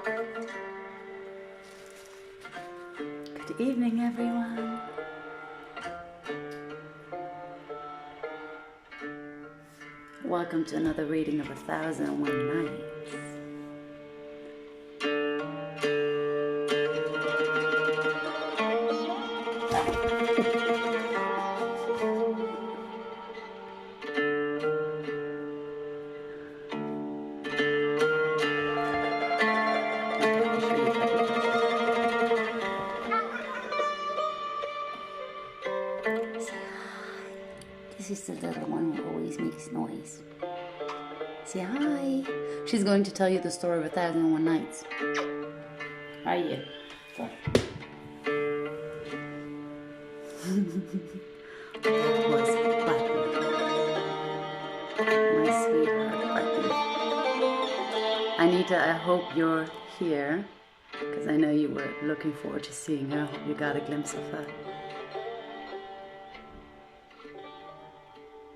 Good evening, everyone. Welcome to another reading of 1001 Nights. This is the little one who always makes noise. Say hi. She's going to tell you the story of 1001 Nights. How are you? That was Button. My sweetheart Button. Anita, I hope you're here, because I know you were looking forward to seeing her. I hope you got a glimpse of her.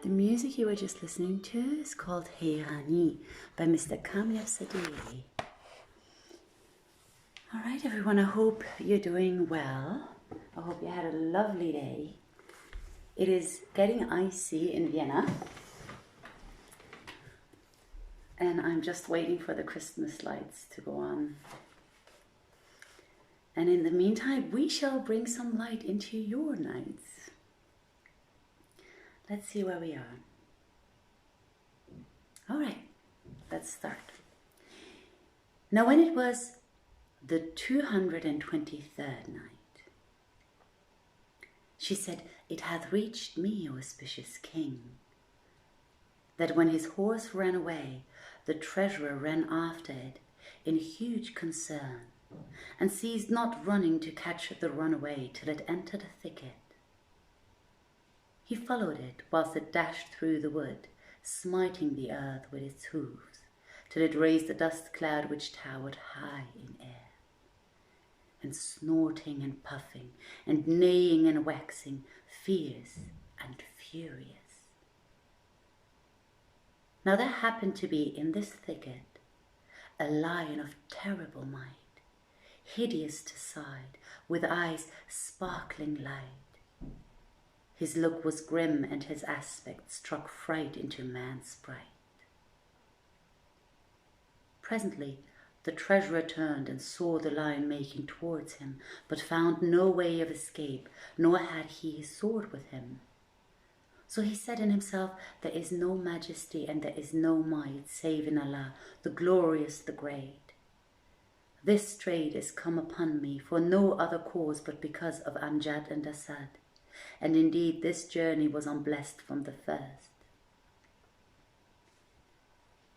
The music you were just listening to is called Heirani by Mr. Kamyav Sadiri. Alright everyone, I hope you're doing well. I hope you had a lovely day. It is getting icy in Vienna. And I'm just waiting for the Christmas lights to go on. And in the meantime, we shall bring some light into your nights. Let's see where we are. All right, let's start. Now, when it was the 223rd night, she said, "It hath reached me, O auspicious king, that when his horse ran away, the treasurer ran after it in huge concern, and ceased not running to catch the runaway till it entered a thicket. He followed it whilst it dashed through the wood, smiting the earth with its hoofs, till it raised a dust cloud which towered high in air, and snorting and puffing, and neighing and waxing, fierce and furious. Now there happened to be in this thicket a lion of terrible might, hideous to sight, with eyes sparkling light. His look was grim, and his aspect struck fright into man's sprite. Presently the treasurer turned and saw the lion making towards him, but found no way of escape, nor had he his sword with him. So he said in himself, "There is no majesty and there is no might save in Allah, the glorious, the great. This strait is come upon me for no other cause but because of Amjad and Asad. And indeed this journey was unblessed from the first."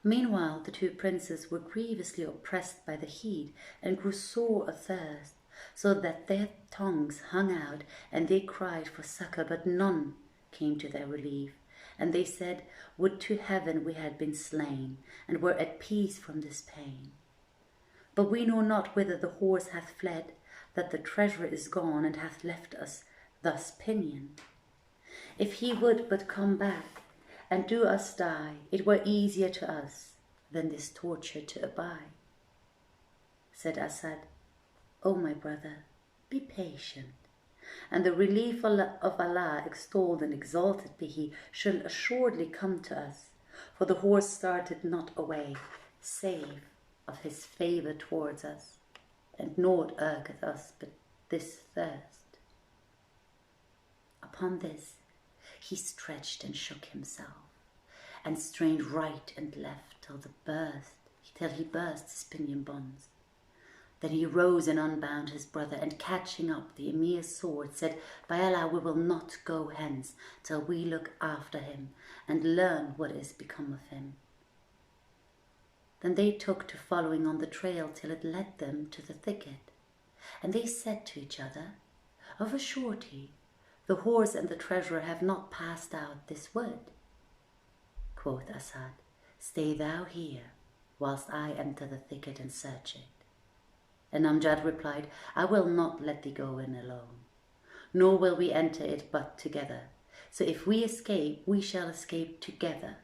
Meanwhile the two princes were grievously oppressed by the heat and grew sore athirst, so that their tongues hung out, and they cried for succour, but none came to their relief. And they said, "Would to heaven we had been slain, and were at peace from this pain. But we know not whither the horse hath fled, that the treasurer is gone, and hath left us thus pinioned. If he would but come back, and do us die, it were easier to us than this torture to abide." Said Asad, "O my brother, be patient, and the relief of Allah, extolled and exalted be He, shall assuredly come to us, for the horse started not away, save of his favour towards us, and naught irketh us but this thirst." Upon this he stretched and shook himself, and strained right and left till he burst his pinion bonds. Then he rose and unbound his brother, and catching up the emir's sword, said, "By Allah, we will not go hence till we look after him and learn what is become of him." Then they took to following on the trail till it led them to the thicket, and they said to each other, "Of a surety, the horse and the treasurer have not passed out this wood." Quoth Asad, "Stay thou here, whilst I enter the thicket and search it." And Amjad replied, "I will not let thee go in alone, nor will we enter it but together. So if we escape, we shall escape together,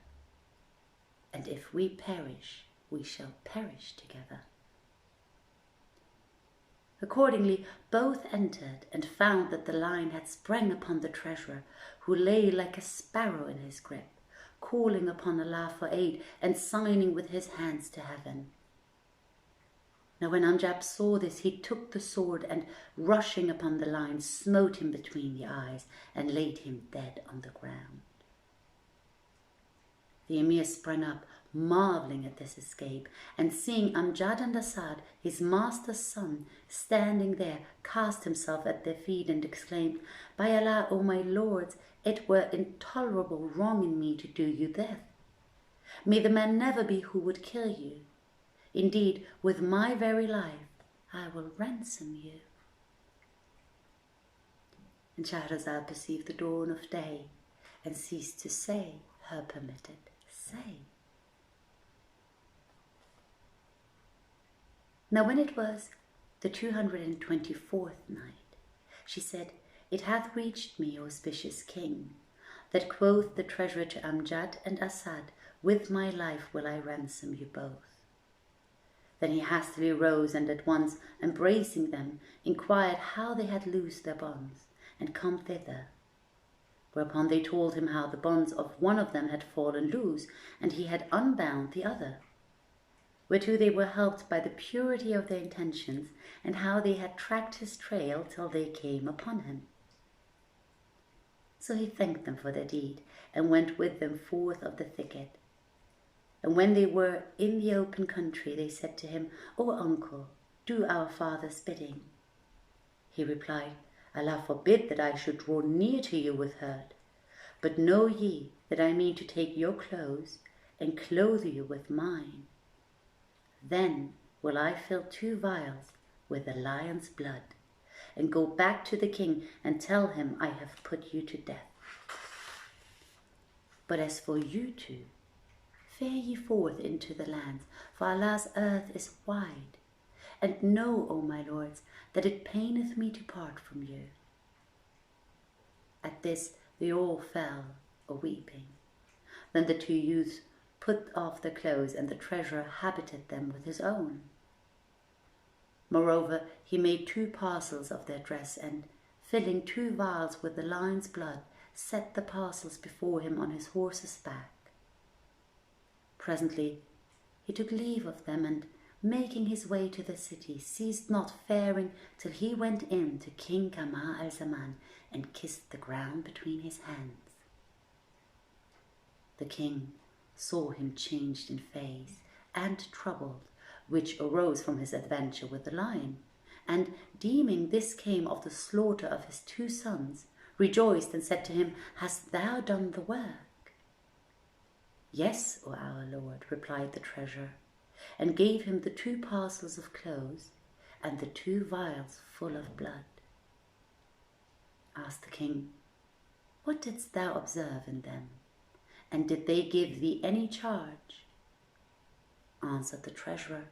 and if we perish, we shall perish together." Accordingly, both entered and found that the lion had sprang upon the treasurer, who lay like a sparrow in his grip, calling upon Allah for aid and signing with his hands to heaven. Now when Amjad saw this, he took the sword and, rushing upon the lion, smote him between the eyes and laid him dead on the ground. The emir sprang up, marvelling at this escape, and seeing Amjad and Asad, his master's son, standing there, cast himself at their feet and exclaimed, "By Allah, O my lords, it were intolerable wrong in me to do you death. May the man never be who would kill you. Indeed, with my very life, I will ransom you." And Shahrazad perceived the dawn of day and ceased to say her permitted say. Now when it was the 224th night, she said, "It hath reached me, O auspicious king, that quoth the treasurer to Amjad and Asad, 'With my life will I ransom you both.' Then he hastily rose and at once, embracing them, inquired how they had loosed their bonds and come thither. Whereupon they told him how the bonds of one of them had fallen loose, and he had unbound the other. Whereto they were helped by the purity of their intentions, and how they had tracked his trail till they came upon him. So he thanked them for their deed, and went with them forth of the thicket. And when they were in the open country, they said to him, "O uncle, do our father's bidding." He replied, "Allah forbid that I should draw near to you with hurt. But know ye that I mean to take your clothes and clothe you with mine. Then will I fill 2 vials with the lion's blood, and go back to the king and tell him I have put you to death. But as for you two, fare ye forth into the lands, for Allah's earth is wide. And know, O my lords, that it paineth me to part from you." At this they all fell a-weeping. Then the 2 youths put off their clothes, and the treasurer habited them with his own. Moreover, he made 2 parcels of their dress, and, filling 2 vials with the lion's blood, set the parcels before him on his horse's back. Presently he took leave of them, and, making his way to the city, ceased not faring till he went in to King Kamar al-Zaman and kissed the ground between his hands. The king saw him changed in face and troubled, which arose from his adventure with the lion, and, deeming this came of the slaughter of his 2 sons, rejoiced and said to him, "Hast thou done the work?" "Yes, O our lord," replied the treasurer, and gave him the 2 parcels of clothes and the 2 vials full of blood. Asked the king, "What didst thou observe in them? And did they give thee any charge?" Answered the treasurer,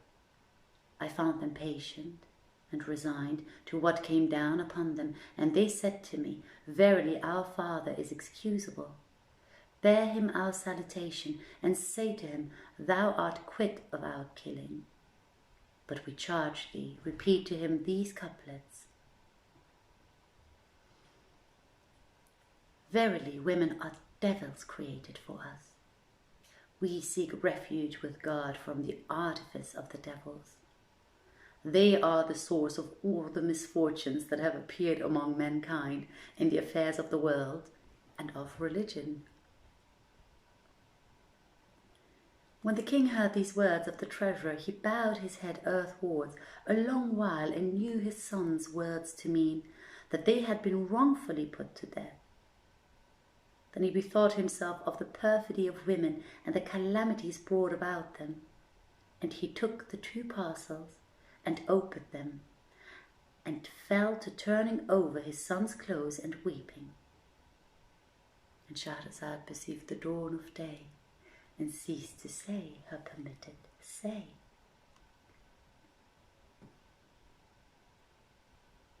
"I found them patient and resigned to what came down upon them, and they said to me, 'Verily our father is excusable. Bear him our salutation, and say to him, Thou art quit of our killing. But we charge thee, repeat to him these couplets. Verily women are devils created for us. We seek refuge with God from the artifice of the devils. They are the source of all the misfortunes that have appeared among mankind in the affairs of the world and of religion." When the king heard these words of the treasurer, he bowed his head earthwards a long while, and knew his son's words to mean that they had been wrongfully put to death. Then he bethought himself of the perfidy of women and the calamities brought about them, and he took the 2 parcels and opened them, and fell to turning over his son's clothes and weeping. And Shahrazad perceived the dawn of day, and ceased to say her permitted say.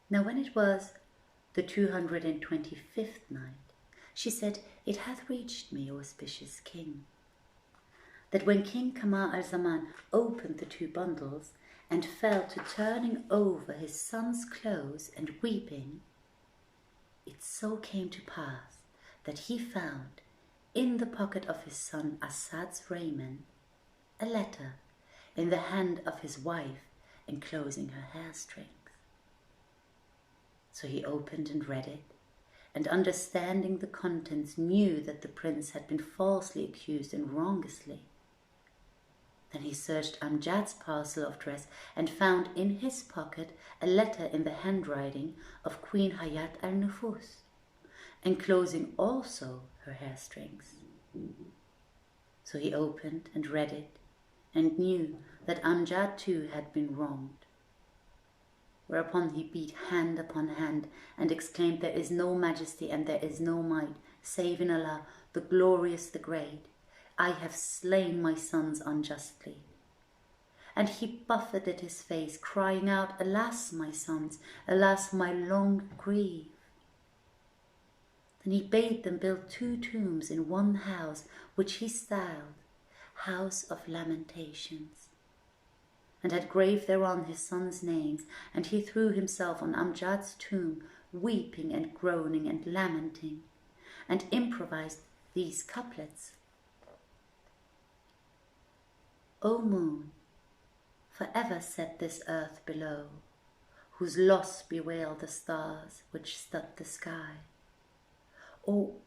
Now when it was the 225th night, she said, "It hath reached me, O auspicious king, that when King Kamar al-Zaman opened the 2 bundles and fell to turning over his son's clothes and weeping, it so came to pass that he found in the pocket of his son Asad's raiment a letter in the hand of his wife enclosing her hair strings. So he opened and read it, and understanding the contents knew that the prince had been falsely accused and wrongously. Then he searched Amjad's parcel of dress and found in his pocket a letter in the handwriting of Queen Hayat al-Nufus, enclosing also her hair strings. So he opened and read it, and knew that Amjad too had been wronged. Whereupon he beat hand upon hand and exclaimed, "There is no majesty and there is no might, save in Allah, the glorious, the great. I have slain my sons unjustly." And he buffeted his face, crying out, "Alas, my sons, alas, my long grief." Then he bade them build 2 tombs in one house, which he styled House of Lamentations, and had graved thereon his sons' names, and he threw himself on Amjad's tomb, weeping and groaning and lamenting, and improvised these couplets. O moon, forever set this earth below, whose loss bewail the stars which stud the sky. O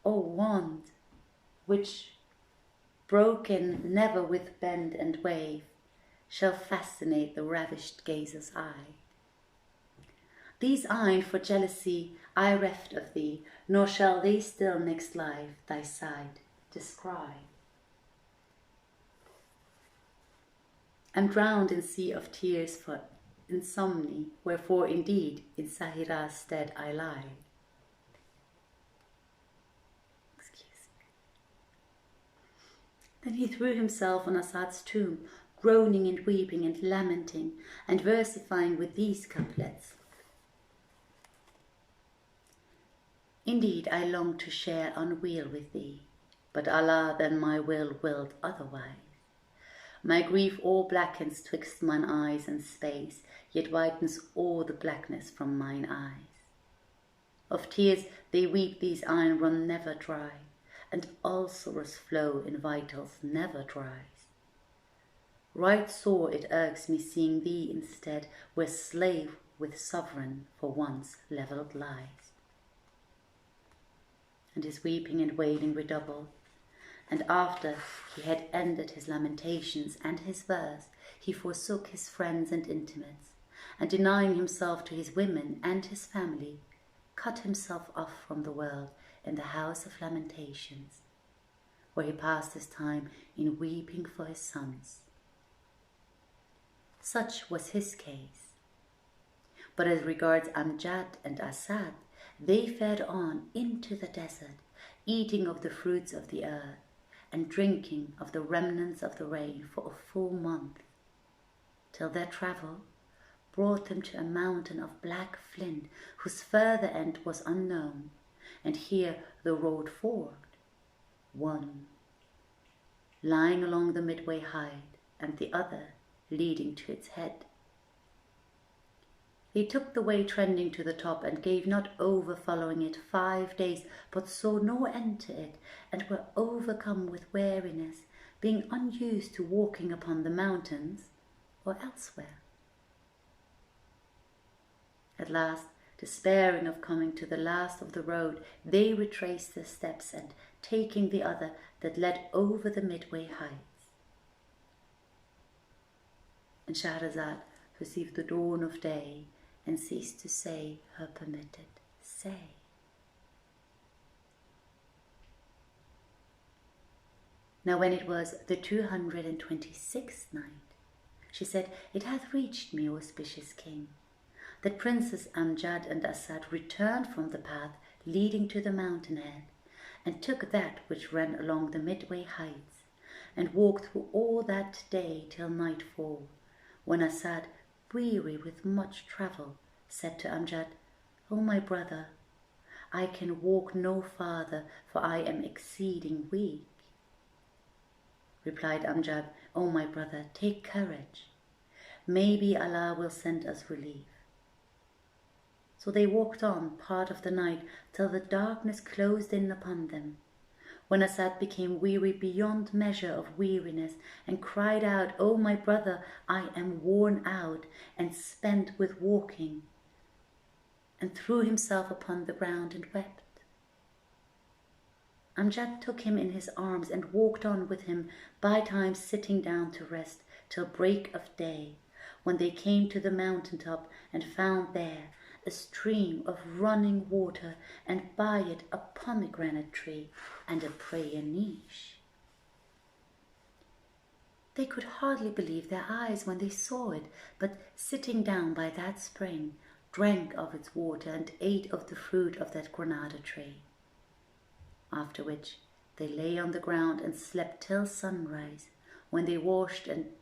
wand, which, broken never with bend and wave, shall fascinate the ravished gazer's eye. These eyne for jealousy I reft of thee, nor shall they still next life thy side descry. I'm drowned in sea of tears for insomny, wherefore indeed in Sahira's stead I lie. Then he threw himself on Asad's tomb, groaning and weeping and lamenting, and versifying with these couplets. Indeed, I long to share unweal with thee, but Allah than my will willed otherwise. My grief all blackens twixt mine eyes and space, yet whitens all the blackness from mine eyes. Of tears they weep, these eyne run never dry, and all sorrow's flow in vitals never dries. Right sore it irks me seeing thee instead, where slave with sovereign for once levelled lies. And his weeping and wailing redoubled, and after he had ended his lamentations and his verse, he forsook his friends and intimates, and denying himself to his women and his family, cut himself off from the world in the house of lamentations, where he passed his time in weeping for his sons. Such was his case. But as regards Amjad and Asad, they fared on into the desert, eating of the fruits of the earth, and drinking of the remnants of the rain for a full month, till their travel brought them to a mountain of black flint, whose further end was unknown, and here the road forked, one lying along the midway height, and the other leading to its head. They took the way trending to the top, and gave not over following it 5 days, but saw no end to it, and were overcome with weariness, being unused to walking upon the mountains or elsewhere. At last, despairing of coming to the last of the road, they retraced their steps, and taking the other that led over the midway heights. And Shahrazad perceived the dawn of day, and ceased to say her permitted say. Now when it was the 226th night, she said, "It hath reached me, O auspicious king, that Princes Amjad and Asad returned from the path leading to the mountain head, and took that which ran along the midway heights, and walked through all that day till nightfall, when Asad, weary with much travel, said to Amjad, O my brother, I can walk no farther, for I am exceeding weak. replied Amjad, "O my brother, take courage. Maybe Allah will send us relief." So they walked on part of the night till the darkness closed in upon them, when Asad became weary beyond measure of weariness and cried out, "O my brother, I am worn out and spent with walking," and threw himself upon the ground and wept. Amjad took him in his arms and walked on with him, by times sitting down to rest till break of day, when they came to the mountain top and found there a stream of running water, and by it a pomegranate tree and a prayer niche. They could hardly believe their eyes when they saw it, but sitting down by that spring, drank of its water and ate of the fruit of that granada tree. After which they lay on the ground and slept till sunrise, when they washed and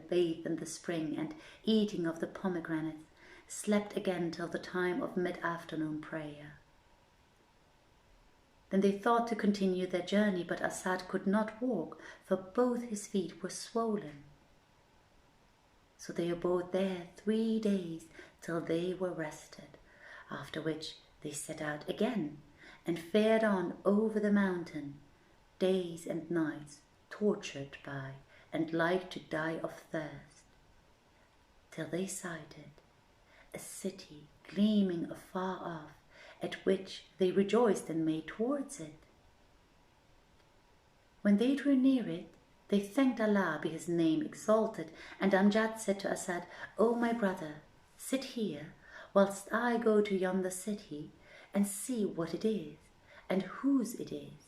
bathed in the spring, and eating of the pomegranates, slept again till the time of mid-afternoon prayer. Then they thought to continue their journey, but Asad could not walk, for both his feet were swollen. So they abode there 3 days till they were rested, after which they set out again and fared on over the mountain, days and nights, tortured by and like to die of thirst, till they sighted a city gleaming afar off, at which they rejoiced and made towards it. When they drew near it, they thanked Allah, be his name exalted, and Amjad said to Asad, "O my brother, sit here, whilst I go to yonder city and see what it is, and whose it is,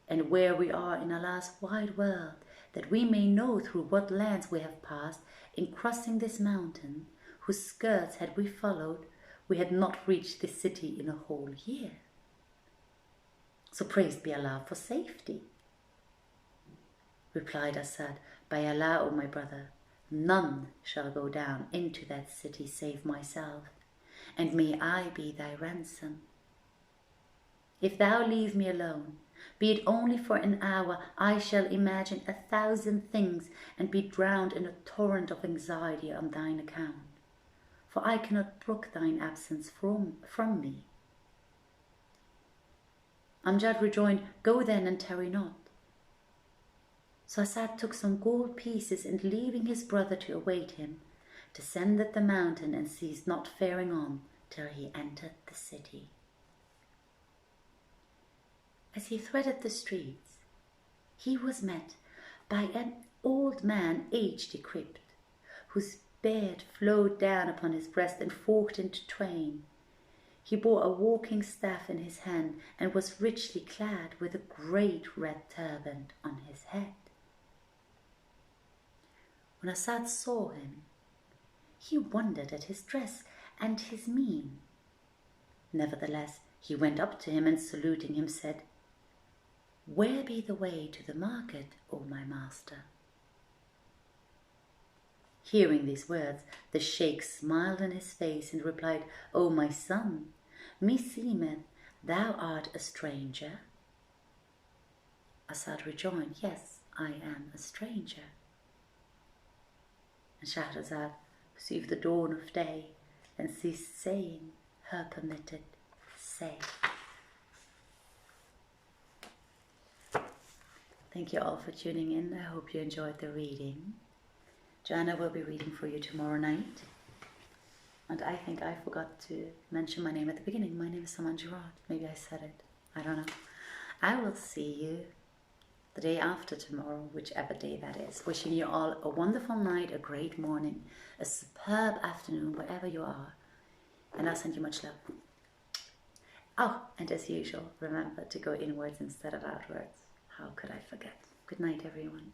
and where we are in Allah's wide world, that we may know through what lands we have passed in crossing this mountain, whose skirts had we followed, we had not reached this city in a whole year. So praised be Allah for safety." Replied Asad, "By Allah, O my brother, none shall go down into that city save myself, and may I be thy ransom. If thou leave me alone, be it only for an hour, I shall imagine 1,000 things and be drowned in a torrent of anxiety on thine account, for I cannot brook thine absence from me." Amjad rejoined, "Go then and tarry not." So Asad took some gold pieces, and leaving his brother to await him, descended the mountain and ceased not faring on till he entered the city. As he threaded the streets, he was met by an old man, age decrepit, whose beard flowed down upon his breast and forked into twain. He bore a walking staff in his hand, and was richly clad with a great red turban on his head. When Asad saw him, he wondered at his dress and his mien. Nevertheless, he went up to him and saluting him said, "Where be the way to the market, O my master?" Hearing these words, the Sheikh smiled in his face and replied, "O my son, meseemeth thou art a stranger?" Asad rejoined, "Yes, I am a stranger." And Shahrazad perceived the dawn of day and ceased saying her permitted say. Thank you all for tuning in. I hope you enjoyed the reading. Joanna will be reading for you tomorrow night. And I think I forgot to mention my name at the beginning. My name is Saman Gerard. Maybe I said it. I don't know. I will see you the day after tomorrow, whichever day that is. Wishing you all a wonderful night, a great morning, a superb afternoon, wherever you are. And I'll send you much love. Oh, and as usual, remember to go inwards instead of outwards. How could I forget? Good night, everyone.